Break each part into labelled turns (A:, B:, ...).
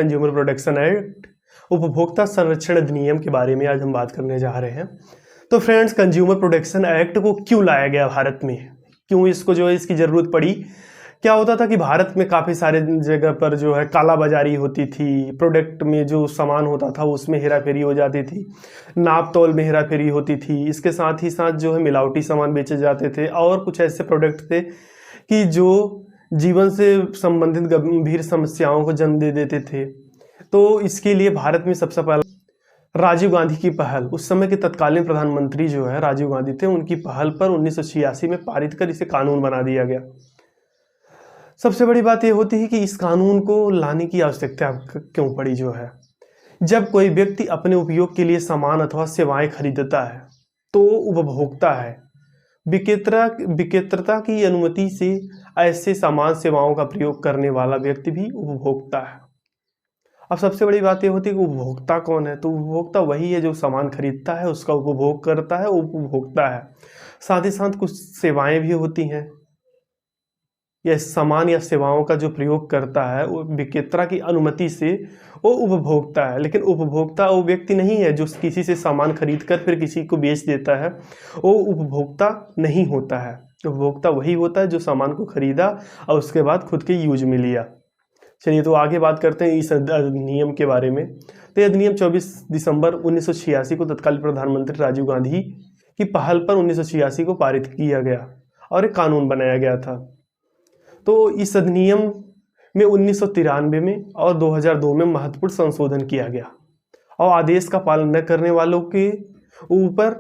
A: Consumer protection act, उपभोक्ता संरक्षण अधिनियम के बारे में आज हम बात करने जा रहे हैं। तो फ्रेंड्स, कंज्यूमर प्रोटेक्शन एक्ट को क्यों लाया गया भारत में, क्यों इसको जो है इसकी ज़रूरत पड़ी। क्या होता था कि भारत में काफ़ी सारे जगह पर जो है कालाबाजारी होती थी, प्रोडक्ट में जो सामान होता था उसमें हेराफेरी हो जाती थी, नाप तौल में हेराफेरी होती थी, इसके साथ ही साथ जो है मिलावटी सामान बेचे जाते थे और कुछ ऐसे प्रोडक्ट थे कि जो जीवन से संबंधित गंभीर समस्याओं को जन्म दे देते थे। तो इसके लिए भारत में सबसे पहले राजीव गांधी की पहल, उस समय के तत्कालीन प्रधानमंत्री जो है राजीव गांधी थे, उनकी पहल पर 1986 में पारित कर इसे कानून बना दिया गया। सबसे बड़ी बात यह होती है कि इस कानून को लाने की आवश्यकता क्यों पड़ी। जो है जब कोई व्यक्ति अपने उपयोग के लिए सामान अथवा सेवाएं खरीदता है तो उपभोक्ता है, विक्रेता की अनुमति से ऐसे सामान सेवाओं का प्रयोग करने वाला व्यक्ति भी उपभोक्ता है। अब सबसे बड़ी बात यह होती है कि उपभोक्ता कौन है। तो उपभोक्ता वही है जो सामान खरीदता है, उसका उपभोग करता है, उपभोक्ता है। साथ ही साथ कुछ सेवाएं भी होती हैं, यह सामान या सेवाओं का जो प्रयोग करता है वो विक्रेता की अनुमति से वो उपभोक्ता है। लेकिन उपभोक्ता वो व्यक्ति नहीं है जो किसी से सामान खरीद कर फिर किसी को बेच देता है, वो उपभोक्ता नहीं होता है। उपभोक्ता वही होता है जो सामान को खरीदा और उसके बाद खुद के यूज में लिया। चलिए तो आगे बात करते हैं इस अधिनियम के बारे में। तो यह अधिनियम 24 दिसंबर 1986 को तत्कालीन प्रधानमंत्री राजीव गांधी की पहल पर 1986 को पारित किया गया और एक कानून बनाया गया था। तो इस अधिनियम में 1993 में और 2002 में महत्वपूर्ण संशोधन किया गया और आदेश का पालन न करने वालों के ऊपर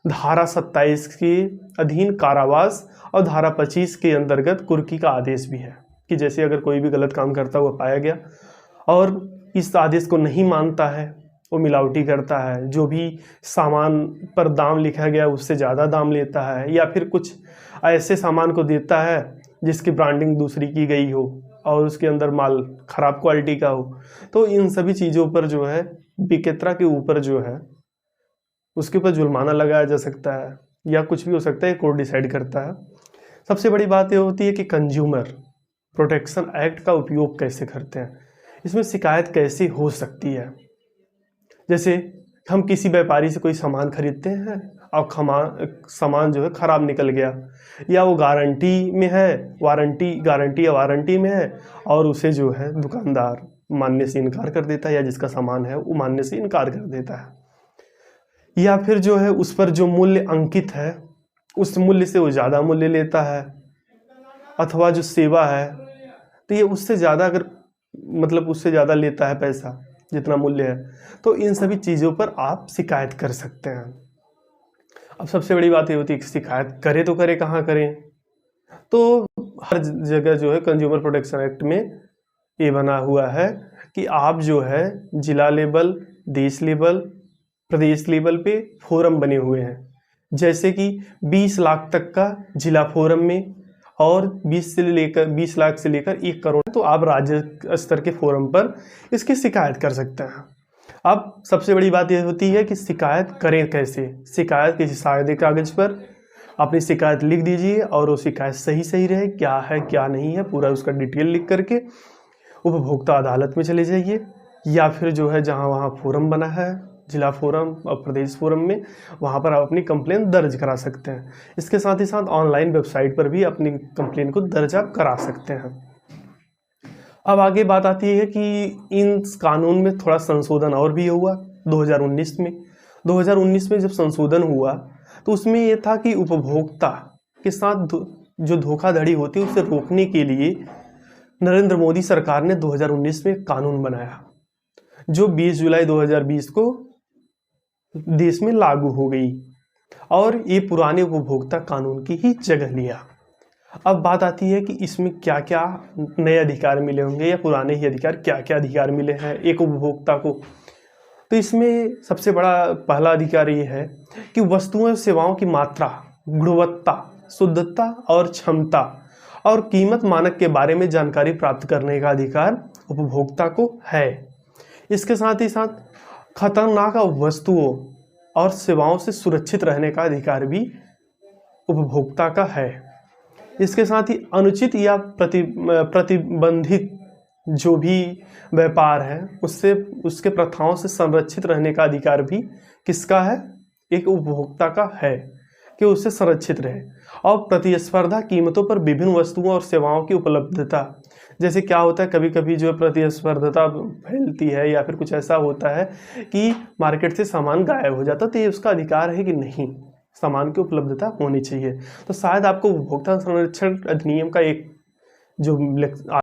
A: धारा 27 के अधीन कारावास और धारा 25 के अंतर्गत कुर्की का आदेश भी है कि जैसे अगर कोई भी गलत काम करता हुआ पाया गया और इस आदेश को नहीं मानता है, वो मिलावटी करता है, जो भी सामान पर दाम लिखा गया उससे ज़्यादा दाम लेता है या फिर कुछ ऐसे सामान को देता है जिसकी ब्रांडिंग दूसरी की गई हो और उसके अंदर माल खराब क्वालिटी का हो, तो इन सभी चीज़ों पर जो है विक्रेता के ऊपर जो है उसके ऊपर जुर्माना लगाया जा सकता है या कुछ भी हो सकता है, कोर्ट डिसाइड करता है। सबसे बड़ी बात यह होती है कि कंज्यूमर प्रोटेक्शन एक्ट का उपयोग कैसे करते हैं, इसमें शिकायत कैसे हो सकती है। जैसे हम किसी व्यापारी से कोई सामान खरीदते हैं और सामान जो है ख़राब निकल गया या वो गारंटी में है, गारंटी या वारंटी में है और उसे जो है दुकानदार मानने से इनकार कर देता है या जिसका सामान है वो मानने से इनकार कर देता है या फिर जो है उस पर जो मूल्य अंकित है उस मूल्य से वो ज़्यादा मूल्य लेता है अथवा जो सेवा है तो ये उससे ज़्यादा उससे ज़्यादा लेता है पैसा जितना मूल्य है, तो इन सभी चीज़ों पर आप शिकायत कर सकते हैं। अब सबसे बड़ी बात ये होती है कि शिकायत करें तो करें कहाँ करें। तो हर जगह जो है कंज्यूमर प्रोटेक्शन एक्ट में ये बना हुआ है कि आप जो है जिला लेवल, देश लेवल, प्रदेश लेवल पे फोरम बने हुए हैं, जैसे कि 20 लाख तक का जिला फोरम में और 20 लाख से लेकर 1 करोड़, तो आप राज्य स्तर के फोरम पर इसकी शिकायत कर सकते हैं। अब सबसे बड़ी बात यह होती है कि शिकायत करें कैसे। शिकायत किसी सादे कागज पर अपनी शिकायत लिख दीजिए और वो शिकायत सही रहे, क्या है क्या नहीं है पूरा उसका डिटेल लिख करके उपभोक्ता अदालत में चले जाइए या फिर जो है जहाँ वहाँ फोरम बना है, जिला फोरम और प्रदेश फोरम में, वहाँ पर आप अपनी कंप्लेन दर्ज करा सकते हैं। इसके साथ ही साथ ऑनलाइन वेबसाइट पर भी अपनी कंप्लेन को दर्ज आप करा सकते हैं। अब आगे बात आती है कि इन कानून में थोड़ा संशोधन और भी हुआ 2019 में। 2019 में जब संशोधन हुआ तो उसमें ये था कि उपभोक्ता के साथ जो धोखाधड़ी होती है उसे रोकने के लिए नरेंद्र मोदी सरकार ने 2019 में कानून बनाया जो 20 जुलाई 2020 को देश में लागू हो गई और ये पुराने उपभोक्ता कानून की ही जगह लिया। अब बात आती है कि इसमें क्या क्या नए अधिकार मिले होंगे या पुराने ही अधिकार, क्या क्या अधिकार मिले हैं एक उपभोक्ता को। तो इसमें सबसे बड़ा पहला अधिकार ये है कि वस्तुओं और सेवाओं की मात्रा, गुणवत्ता, शुद्धता और क्षमता और कीमत मानक के बारे में जानकारी प्राप्त करने का अधिकार उपभोक्ता को है। इसके साथ ही साथ खतरनाक वस्तुओं और सेवाओं से सुरक्षित रहने का अधिकार भी उपभोक्ता का है। इसके साथ ही अनुचित या प्रतिबंधित जो भी व्यापार है उससे उसके प्रथाओं से संरक्षित रहने का अधिकार भी किसका है? एक उपभोक्ता का है कि उससे संरक्षित रहे। और प्रतिस्पर्धा कीमतों पर विभिन्न वस्तुओं और सेवाओं की उपलब्धता, जैसे क्या होता है कभी कभी जो प्रतिस्पर्धा फैलती है या फिर कुछ ऐसा होता है कि मार्केट से सामान गायब हो जाता है, तो ये उसका अधिकार है कि नहीं, सामान की उपलब्धता होनी चाहिए। तो शायद आपको उपभोक्ता संरक्षण अधिनियम का एक जो